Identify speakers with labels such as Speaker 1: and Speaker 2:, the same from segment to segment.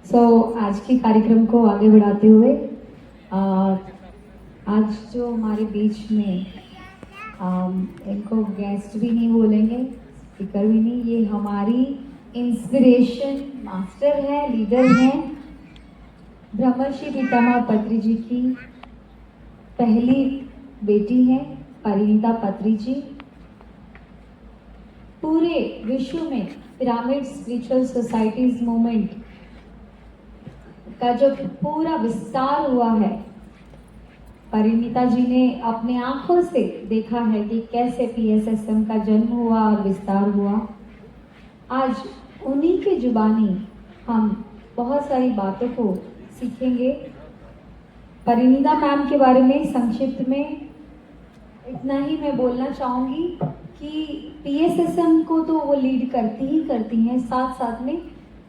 Speaker 1: आज के कार्यक्रम को आगे बढ़ाते हुए आज जो हमारे बीच में इनको गेस्ट भी नहीं बोलेंगे, स्पीकर भी नहीं, ये हमारी इंस्पिरेशन मास्टर है, लीडर हैं, ब्रह्मर्षि पितामह पत्री जी की पहली बेटी हैं परिणीता पत्री जी। पूरे विश्व में पिरामिड स्पिरिचुअल सोसाइटीज मूवमेंट का जो पूरा विस्तार हुआ है, परिणीता जी ने अपने आंखों से देखा है कि कैसे पीएसएसएम का जन्म हुआ और विस्तार हुआ। आज उन्हीं की जुबानी हम बहुत सारी बातों को सीखेंगे। परिणीता मैम के बारे में संक्षिप्त में इतना ही मैं बोलना चाहूँगी कि पीएसएसएम को तो वो लीड करती हैं, साथ साथ में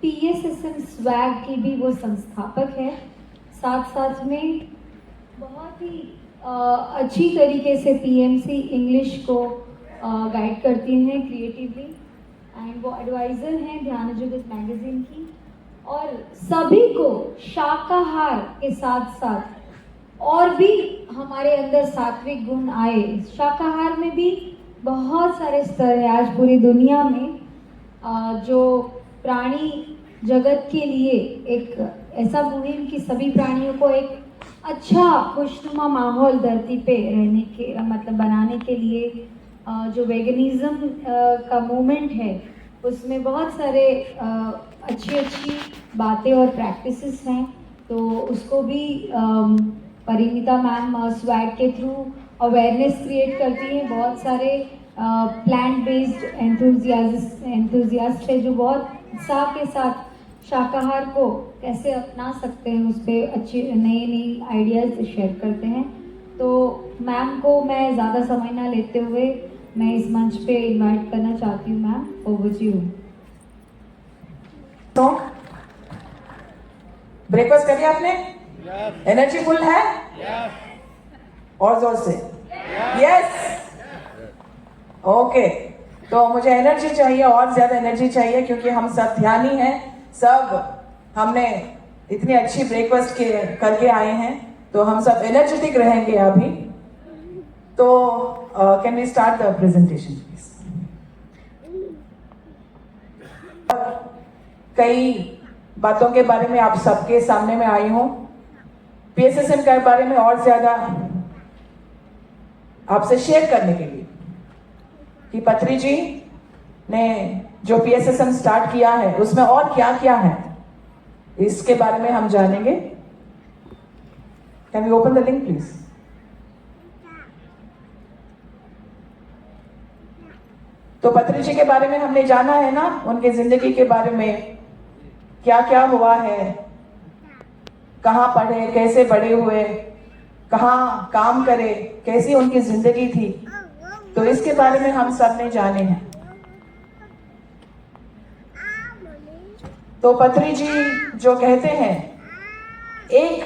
Speaker 1: पीएसएसएम स्वैग की भी वो संस्थापक है। साथ साथ में बहुत ही अच्छी तरीके से पीएमसी इंग्लिश को गाइड करती हैं क्रिएटिवली, एंड वो एडवाइज़र हैं ध्यान जगत मैगजीन की। और सभी को शाकाहार के साथ साथ और भी हमारे अंदर सात्विक गुण आए। शाकाहार में भी बहुत सारे स्तर है। आज पूरी दुनिया में जो प्राणी जगत के लिए एक ऐसा मुहिम कि सभी प्राणियों को एक अच्छा खुशनुमा माहौल धरती पे रहने के मतलब बनाने के लिए जो वेगनिज्म का मूवमेंट है, उसमें बहुत सारे अच्छी बातें और प्रैक्टिसेस हैं। तो उसको भी परिणीता मैम स्वैग के थ्रू अवेयरनेस क्रिएट करती हैं। बहुत सारे प्लांट बेस्ड एंथुजियास्ट है जो बहुत उत्साह के साथ शाकाहार को कैसे अपना सकते हैं उस पर अच्छी नई आइडियाज़ शेयर करते हैं। तो मैम को मैं ज़्यादा समय ना लेते हुए मैं इस मंच पे इनवाइट करना चाहती हूँ। Ma'am, over to you.
Speaker 2: तो ब्रेकफास्ट कर लिया आपने? एनर्जी फुल है? और जोर से यस। ओके, तो मुझे एनर्जी चाहिए, और ज्यादा एनर्जी चाहिए, क्योंकि हम सब ध्यानी हैं, सब हमने इतनी अच्छी ब्रेकफास्ट करके आए हैं, तो हम सब एनर्जेटिक रहेंगे अभी। तो can we start the presentation please. कई बातों के बारे में आप सबके सामने में आई हूं, पीएसएसएम के बारे में और ज्यादा आपसे शेयर करने के लिए कि पत्री जी ने जो पीएसएसएम स्टार्ट किया है उसमें और क्या क्या है, इसके बारे में हम जानेंगे। Can we open the link please. तो पत्री जी के बारे में हमने जाना है ना, उनके जिंदगी के बारे में क्या क्या हुआ है, कहाँ पढ़े, कैसे बड़े हुए, कहाँ काम करे, कैसी उनकी जिंदगी थी, तो इसके बारे में हम सब ने जाने हैं। तो पत्री जी जो कहते हैं, एक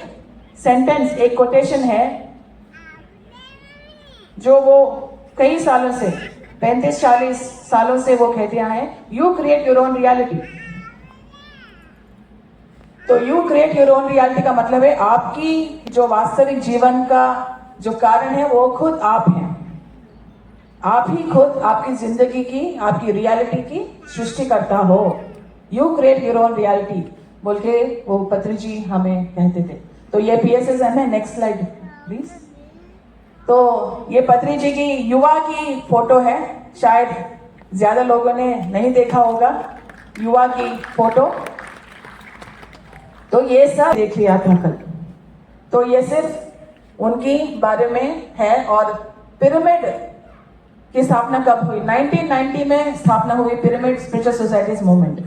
Speaker 2: सेंटेंस, एक कोटेशन है जो वो कई सालों से 35-40 सालों से वो कहते आए हैं, you create your own reality. तो you create your own reality का मतलब है आपकी जो वास्तविक जीवन का जो कारण है वो खुद आप हैं। आप ही खुद आपकी जिंदगी की, आपकी रियलिटी की सृष्टि करता हो। You create your own reality बोल के वो पत्री जी हमें कहते थे। तो ये पीएसएसएम है। Next slide please. तो ये पत्री जी की युवा की फोटो है, शायद ज्यादा लोगों ने नहीं देखा होगा युवा की फोटो। तो ये सब देख लिया था कल। तो ये सिर्फ उनकी बारे में है। और पिरामिड की स्थापना कब हुई? 1990 में स्थापना हुई पिरामिड स्पिरिचुअल सोसाइटीज मूवमेंट।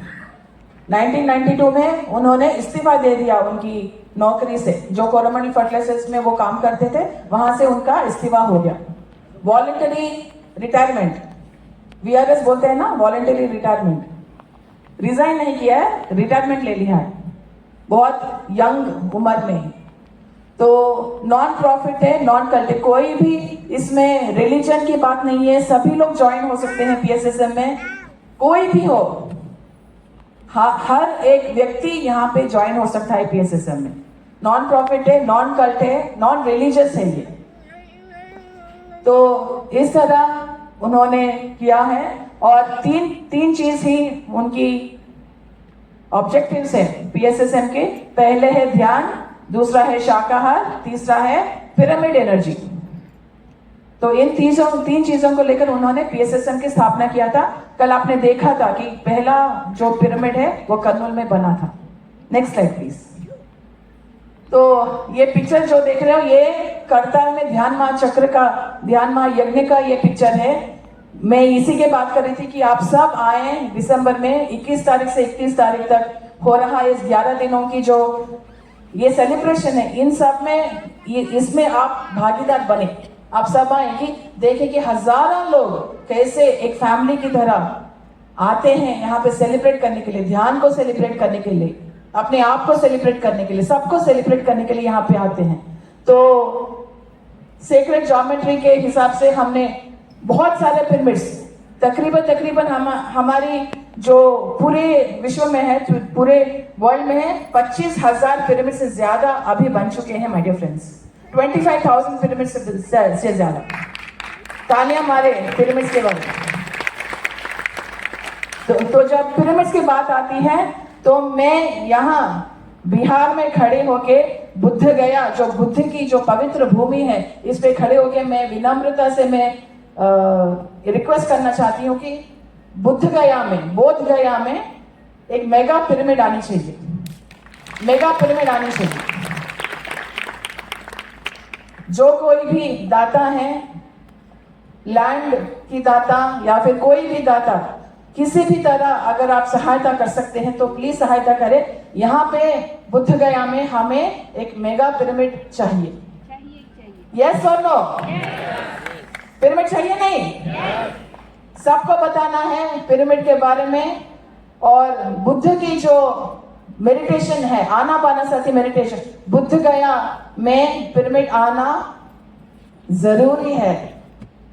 Speaker 2: 1992 में उन्होंने इस्तीफा दे दिया उनकी नौकरी से, जो कोरोमंडल फर्टिलाइजर्स में वो काम करते थे, वहां से उनका इस्तीफा हो गया। वॉलंटरी रिटायरमेंट, वीआरएस बोलते हैं ना, वॉलंटरी रिटायरमेंट। रिजाइन नहीं किया है, रिटायरमेंट ले लिया है बहुत यंग उम्र में। तो नॉन प्रॉफिट है, नॉन कल्टिव, कोई भी इसमें रिलीजन की बात नहीं है, सभी लोग ज्वाइन हो सकते हैं पीएसएसएम में, कोई भी हो। हर एक व्यक्ति यहाँ पे ज्वाइन हो सकता है PSSM में। नॉन प्रॉफिट है, नॉन कल्ट है, नॉन रिलीजियस है ये। तो इस तरह उन्होंने किया है और तीन चीज ही उनकी ऑब्जेक्टिव्स है PSSM के। पहले है ध्यान, दूसरा है शाकाहार, तीसरा है पिरामिड एनर्जी। तो इन तीन चीजों को लेकर उन्होंने PSSM की स्थापना किया था। कल आपने देखा था कि पहला जो पिरामिड है वो कर्नूल में बना था। Next slide please. तो ये पिक्चर जो देख रहे हो ये करताल में ध्यान महाचक्र का, ध्यान महायज्ञ का ये पिक्चर है। मैं इसी के बात कर रही थी कि आप सब आए दिसंबर में 21 तारीख से 31 तारीख तक हो रहा है इस 11 दिनों की जो ये सेलिब्रेशन है, इन सब में इसमें आप भागीदार बने। आप सब आए कि देखें कि हजारों लोग कैसे एक फैमिली की तरह आते हैं यहाँ पे सेलिब्रेट करने के लिए, ध्यान को सेलिब्रेट करने के लिए, अपने आप को सेलिब्रेट करने के लिए, सबको सेलिब्रेट करने के लिए यहाँ पे आते हैं। तो सेक्रेड ज्योमेट्री के हिसाब से हमने बहुत सारे पिरामिड्स तकरीबन हमारी जो पूरे विश्व में है, पूरे वर्ल्ड में है, 25,000 पिरामिड से ज्यादा अभी बन चुके हैं माय डियर फ्रेंड्स। 25,000 पिरामिड से ज्यादा। तालियां मारे पिरामिड्स के बारे में। तो जब पिरामिड्स की बात आती है तो मैं यहाँ बिहार में खड़े होके बुद्ध गया, जो बुद्ध की जो पवित्र भूमि है, इस पे खड़े होके मैं विनम्रता से मैं रिक्वेस्ट करना चाहती हूँ कि बोध गया में एक मेगा पिरामिड आनी चाहिए, मेगा पिरामिड आनी चाहिए। जो कोई भी दाता है, लैंड की दाता या फिर कोई भी दाता, किसी भी तरह अगर आप सहायता कर सकते हैं तो प्लीज सहायता करें। यहाँ पे बुद्ध गया में हमें एक मेगा पिरामिड चाहिए। यस और नो? पिरामिड चाहिए नहीं? सबको बताना है पिरामिड के बारे में। और बुद्ध की जो मेडिटेशन है, आनापानसति मेडिटेशन, बुद्ध गया में पिरामिड आना जरूरी है।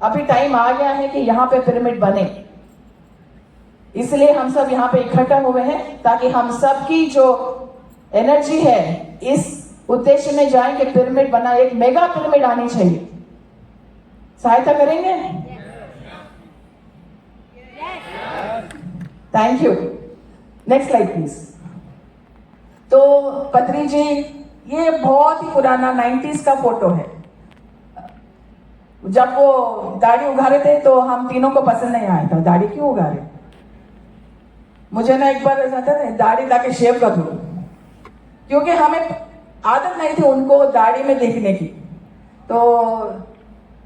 Speaker 2: अभी टाइम आ गया है कि यहाँ पे पिरामिड बने, इसलिए हम सब यहाँ पे इकट्ठा हुए हैं ताकि हम सब की जो एनर्जी है इस उद्देश्य में जाए कि पिरामिड बना, एक मेगा पिरामिड आनी चाहिए। सहायता करेंगे? Thank you. Next slide please. तो पत्री जी, ये बहुत ही पुराना 90s का फोटो है। जब वो दाढ़ी उगा रहे थे तो हम तीनों को पसंद नहीं आया था, दाढ़ी क्यों उगा रहे। मुझे ना एक बार ऐसा था दाढ़ी लाके शेव कर दूं, क्योंकि हमें आदत नहीं थी उनको दाढ़ी में देखने की। तो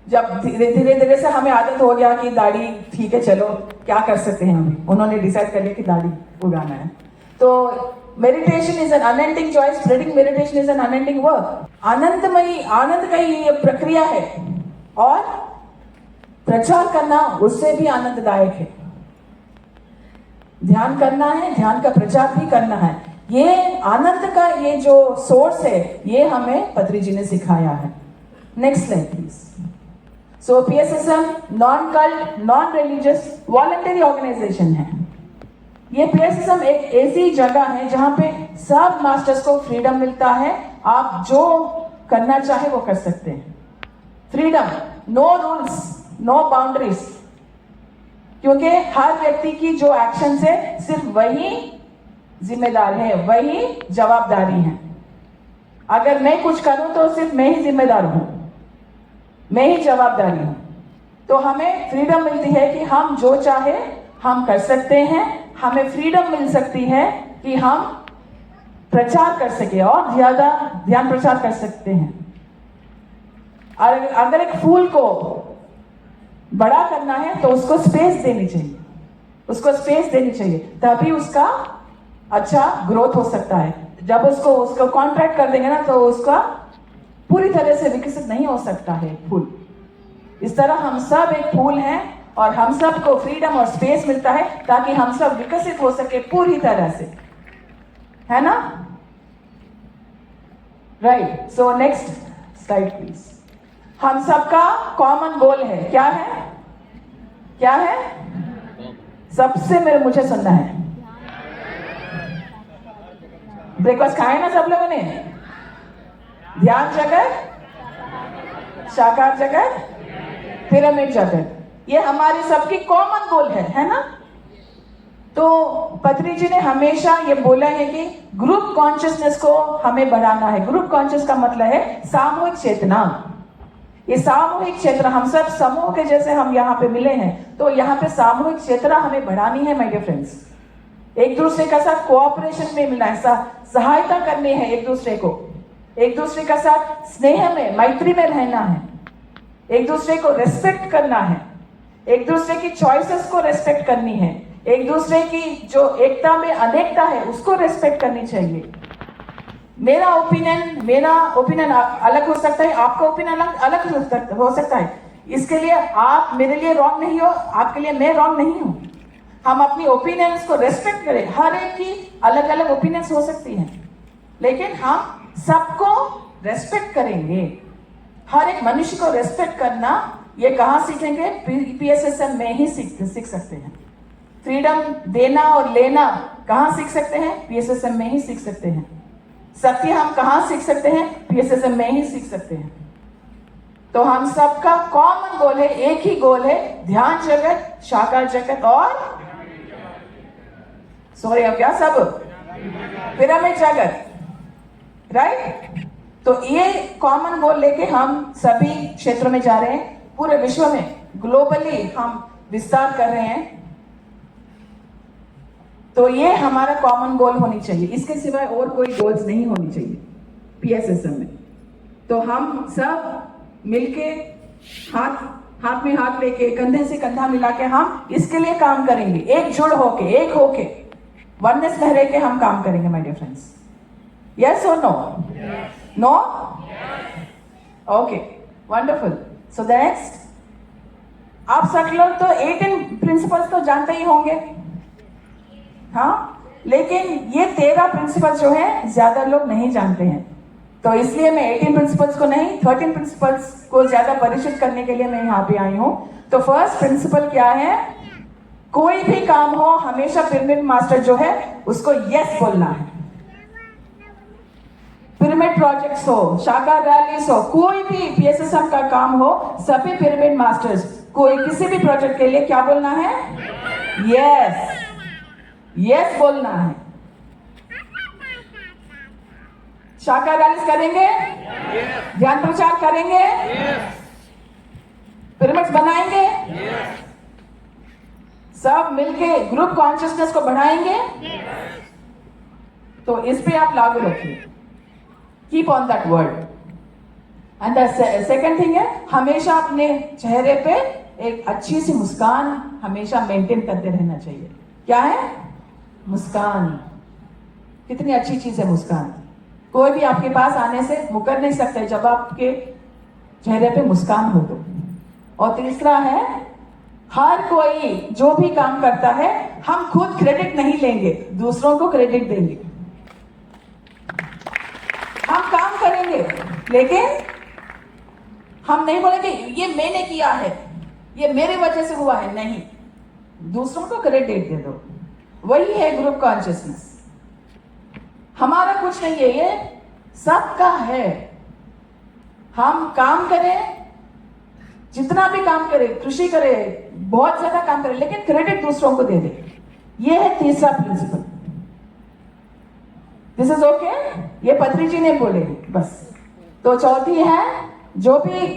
Speaker 2: जब धीरे धीरे से हमें आदत हो गया कि दाढ़ी ठीक है, चलो क्या कर सकते हैं, हमें उन्होंने डिसाइड कर लिया कि दाढ़ी उगाना है। तो meditation is an unending joy, spreading meditation is an unending work. आनंदमयी, आनंद का ही ये प्रक्रिया है और प्रचार करना उससे भी आनंददायक है। ध्यान करना है, ध्यान का प्रचार भी करना है। ये आनंद का ये जो सोर्स है ये हमें पत्री जी ने सिखाया है। Next slide please. So PSSM non cult, non religious, voluntary organisation है। ये PSSM एक ऐसी जगह है जहां पे सब मास्टर्स को फ्रीडम मिलता है। आप जो करना चाहे वो कर सकते हैं। Freedom, no rules, no boundaries, क्योंकि हर व्यक्ति की जो एक्शन है सिर्फ वही जिम्मेदार है, वही जवाबदारी है। अगर मैं कुछ करूं तो सिर्फ मैं ही जिम्मेदार हूं, मैं ही जवाबदारी हूं। तो हमें फ्रीडम मिलती है कि हम जो चाहे हम कर सकते हैं। हमें फ्रीडम मिल सकती है कि हम प्रचार कर सके और ज्यादा ध्यान प्रचार कर सकते हैं। अगर एक फूल को बड़ा करना है तो उसको स्पेस देनी चाहिए, उसको स्पेस देनी चाहिए, तभी उसका अच्छा ग्रोथ हो सकता है। जब उसको कॉन्ट्रैक्ट कर देंगे ना तो उसका पूरी तरह से विकसित नहीं हो सकता है फूल। इस तरह हम सब एक फूल हैं और हम सब को फ्रीडम और स्पेस मिलता है ताकि हम सब विकसित हो सके पूरी तरह से, है ना? Right. So next slide please. हम सबका कॉमन गोल है, क्या है? क्या है? सबसे मुझे सुनना है। ब्रेकफास्ट खाया ना सब लोगों ने? ध्यान जगत, साकार जगत, पिरामिड जगत, ये हमारी सबकी कॉमन गोल है ना? तो पत्री जी ने हमेशा ये बोला है कि ग्रुप कॉन्शियसनेस को हमें बढ़ाना है। ग्रुप कॉन्शियस का मतलब है सामूहिक चेतना। ये सामूहिक चेतना, हम सब समूह के जैसे हम यहाँ पे मिले हैं, तो यहाँ पे सामूहिक चेतना हमें बढ़ानी है माय डियर फ्रेंड्स। एक दूसरे के साथ कोऑपरेशन में मिलना है, सहायता करनी है एक दूसरे को, एक दूसरे के साथ स्नेह में, मैत्री में रहना है, एक दूसरे को रेस्पेक्ट करना है, एक दूसरे की चॉइसेस को रेस्पेक्ट करनी है, एक दूसरे की जो एकता में अनेकता है उसको रेस्पेक्ट करनी चाहिए। मेरा ओपिनियन अलग हो सकता है, आपका ओपिनियन अलग हो सकता है। इसके लिए आप मेरे लिए रॉन्ग नहीं हो, आपके लिए मैं रॉन्ग नहीं हूं। हम अपनी ओपिनियंस को रेस्पेक्ट करें। हर एक की अलग अलग ओपिनियंस हो सकती हैं, लेकिन हम सबको रेस्पेक्ट करेंगे। हर एक मनुष्य को रेस्पेक्ट करना, ये कहाँ सीखेंगे? PSSM में ही सीख सकते हैं। फ्रीडम देना और लेना कहाँ सीख सकते हैं? PSSM में ही सीख सकते हैं। सत्य हम कहाँ सीख सकते हैं? PSSM में ही सीख सकते हैं। तो हम सबका कॉमन गोल है, एक ही गोल है, ध्यान जगत, साकार जगत और अब क्या सब पिरामिड जगत, राइट? तो ये कॉमन गोल लेके हम सभी क्षेत्रों में जा रहे हैं, पूरे विश्व में ग्लोबली हम विस्तार कर रहे हैं। तो ये हमारा कॉमन गोल होनी चाहिए, इसके सिवाय और कोई गोल्स नहीं होनी चाहिए PSSM में। तो हम सब मिलके हाथ में हाथ लेके, कंधे से कंधा मिला के हम इसके लिए काम करेंगे, एकजुट होके, एक होके, वननेस में रह के हम काम करेंगे माय डियर फ्रेंड्स। यस और no? No? Okay, wonderful. So next, आप सब लोग तो 18 प्रिंसिपल्स तो जानते ही होंगे, हाँ? लेकिन ये 13 प्रिंसिपल्स जो है ज्यादा लोग नहीं जानते हैं, तो इसलिए मैं 18 प्रिंसिपल्स को नहीं, 13 प्रिंसिपल्स को ज्यादा परिचित करने के लिए मैं यहाँ पे आई हूँ। तो फर्स्ट प्रिंसिपल क्या है? कोई भी काम हो, हमेशा पिरामिड मास्टर जो है उसको यस बोलना है। पिरामिड प्रोजेक्ट्स हो, साकार रैलीज हो, कोई भी PSSM का काम हो, सभी पिरामिड मास्टर्स कोई किसी भी प्रोजेक्ट के लिए क्या बोलना है? यस, यस बोलना है। साकार रैलीज करेंगे, ध्यान प्रचार करेंगे, पिरामिड्स बनाएंगे, सब मिलके ग्रुप कॉन्शियसनेस को बढ़ाएंगे। तो इस पे आप लागू रखिए, keep on that word. And the second thing है, हमेशा अपने चेहरे पे एक अच्छी सी मुस्कान हमेशा मेंटेन करते रहना चाहिए। क्या है? मुस्कान। कितनी अच्छी चीज है मुस्कान। कोई भी आपके पास आने से मुकर नहीं सकता जब आपके चेहरे पे मुस्कान हो तो। और तीसरा है, हर कोई जो भी काम करता है, हम खुद क्रेडिट नहीं लेंगे, दूसरों को क्रेडिट देंगे। हम काम करेंगे, लेकिन हम नहीं बोलेंगे ये मैंने किया है, ये मेरे वजह से हुआ है, नहीं, दूसरों को क्रेडिट दे दो। वही है ग्रुप कॉन्शियसनेस। हमारा कुछ नहीं है, ये सबका है। हम काम करें, जितना भी काम करें, कृषि करें, बहुत ज्यादा काम करें, लेकिन क्रेडिट दूसरों को दे दे। ये है तीसरा प्रिंसिपल। दिस इज ओके, ये पत्री जी ने बोले बस। तो चौथी है, जो भी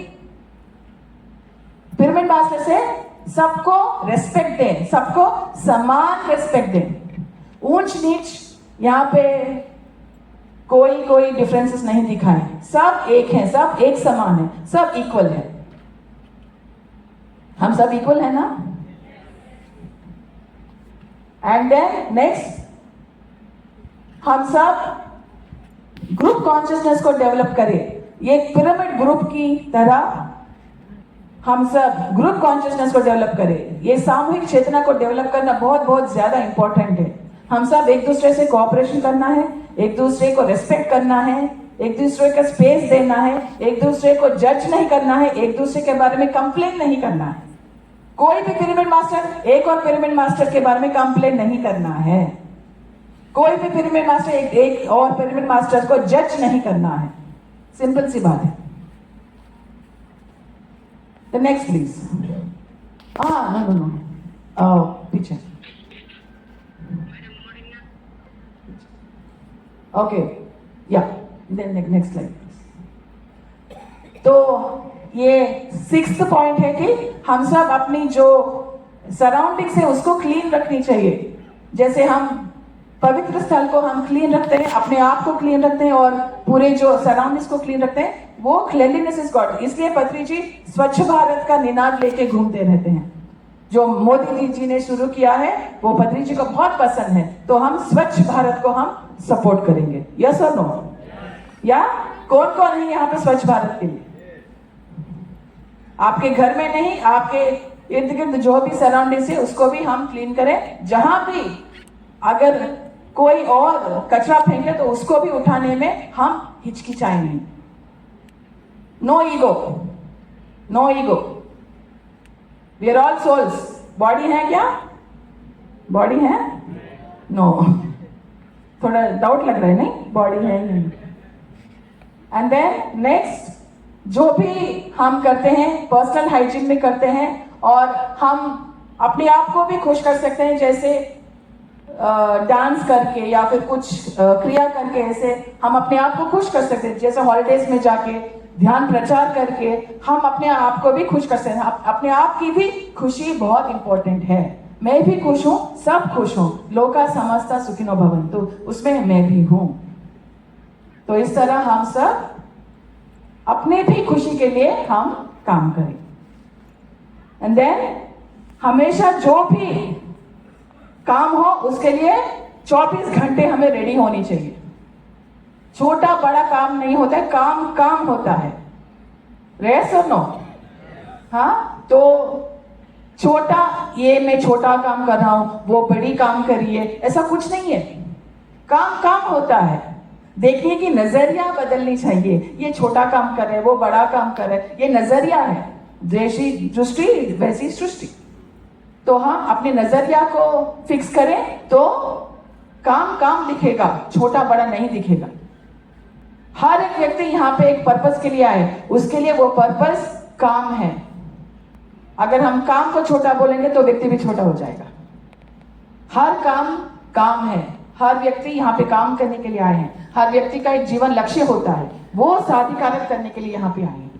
Speaker 2: पिरामिड मास्टर से सबको रेस्पेक्ट दें, सबको समान रेस्पेक्ट दें। ऊंच नीच यहाँ पे कोई डिफरेंसेस नहीं दिखाएं, सब एक हैं, सब एक समान है, सब इक्वल है। हम सब इक्वल है ना? एंड देन नेक्स्ट, हम सब ग्रुप कॉन्शियसनेस को डेवलप करें। ये पिरामिड ग्रुप की तरह हम सब ग्रुप कॉन्शियसनेस को डेवलप करें। ये सामूहिक चेतना को डेवलप करना बहुत बहुत ज्यादा इंपॉर्टेंट है। हम सब एक दूसरे से कोऑपरेशन करना है, एक दूसरे को रेस्पेक्ट करना है, एक दूसरे का स्पेस देना है, एक दूसरे को जज नहीं करना है, एक दूसरे के बारे में कंप्लेन नहीं करना है। कोई भी पिरामिड मास्टर एक और पिरामिड मास्टर के बारे में कंप्लेन नहीं करना है। कोई भी पिरामिड मास्टर एक और पिरामिड मास्टर को जज नहीं करना है, सिंपल सी बात है। The next please. नो पीछे। ओके या नेक्स्ट स्लाइड। तो ये 6th पॉइंट है कि हम सब अपनी जो सराउंडिंग्स है उसको क्लीन रखनी चाहिए। जैसे हम पवित्र स्थल को हम क्लीन रखते हैं, अपने आप को क्लीन रखते हैं और पूरे जो सराउंडिंग्स को क्लीन रखते हैं, वो क्लीनलीनेस इज गॉड। इसलिए पत्री जी स्वच्छ भारत का निनाद लेके घूमते रहते हैं। जो मोदी जी ने शुरू किया है वो पत्री जी को बहुत पसंद है, तो हम स्वच्छ भारत को हम सपोर्ट करेंगे। यस और नो? या कौन कौन है यहाँ पे स्वच्छ भारत के लिए? आपके घर में नहीं, आपके इर्द गिर्द जो भी सराउंडिंग्स है उसको भी हम क्लीन करें। जहां भी अगर कोई और कचरा फेंके तो उसको भी उठाने में हम हिचकिचाएं नहीं। No ego, no ego. We are all souls. Body है क्या? बॉडी है? नो। थोड़ा डाउट लग रहा है, नहीं बॉडी है नहीं। एंड देन नेक्स्ट, जो भी हम करते हैं पर्सनल हाइजीन में करते हैं और हम अपने आप को भी खुश कर सकते हैं, जैसे डांस करके या फिर कुछ क्रिया करके, ऐसे हम अपने आप को खुश कर सकते हैं। जैसे हॉलिडेज में जाके ध्यान प्रचार करके हम अपने आप को भी खुश कर सकते हैं। अपने आप की भी खुशी बहुत इंपॉर्टेंट है। मैं भी खुश हूं, सब खुश हूं, लोका समस्ता सुखिनो भवन्तु, उसमें मैं भी हूं। तो इस तरह हम सब अपने भी खुशी के लिए हम काम करें। एंड देन हमेशा जो भी काम हो उसके लिए 24 घंटे हमें रेडी होनी चाहिए। छोटा बड़ा काम नहीं होता है, काम काम होता है। रेस और नो? हाँ, तो छोटा, ये मैं छोटा काम कर रहा हूं, वो बड़ी काम करिए, ऐसा कुछ नहीं है। काम काम होता है। देखने की नजरिया बदलनी चाहिए। ये छोटा काम कर रहे, वो बड़ा काम कर रहे, ये नजरिया है। जैसी दृष्टि वैसी सृष्टि। तो हम अपने नजरिया को फिक्स करें तो काम काम दिखेगा, छोटा बड़ा नहीं दिखेगा। हर एक व्यक्ति यहाँ पे एक पर्पस के लिए आए, उसके लिए वो पर्पस काम है। अगर हम काम को छोटा बोलेंगे तो व्यक्ति भी छोटा हो जाएगा। हर काम काम है। हर व्यक्ति यहाँ पे काम करने के लिए आए हैं। हर व्यक्ति का एक जीवन लक्ष्य होता है, वो साधिकारक करने के लिए यहाँ पे आए हैं।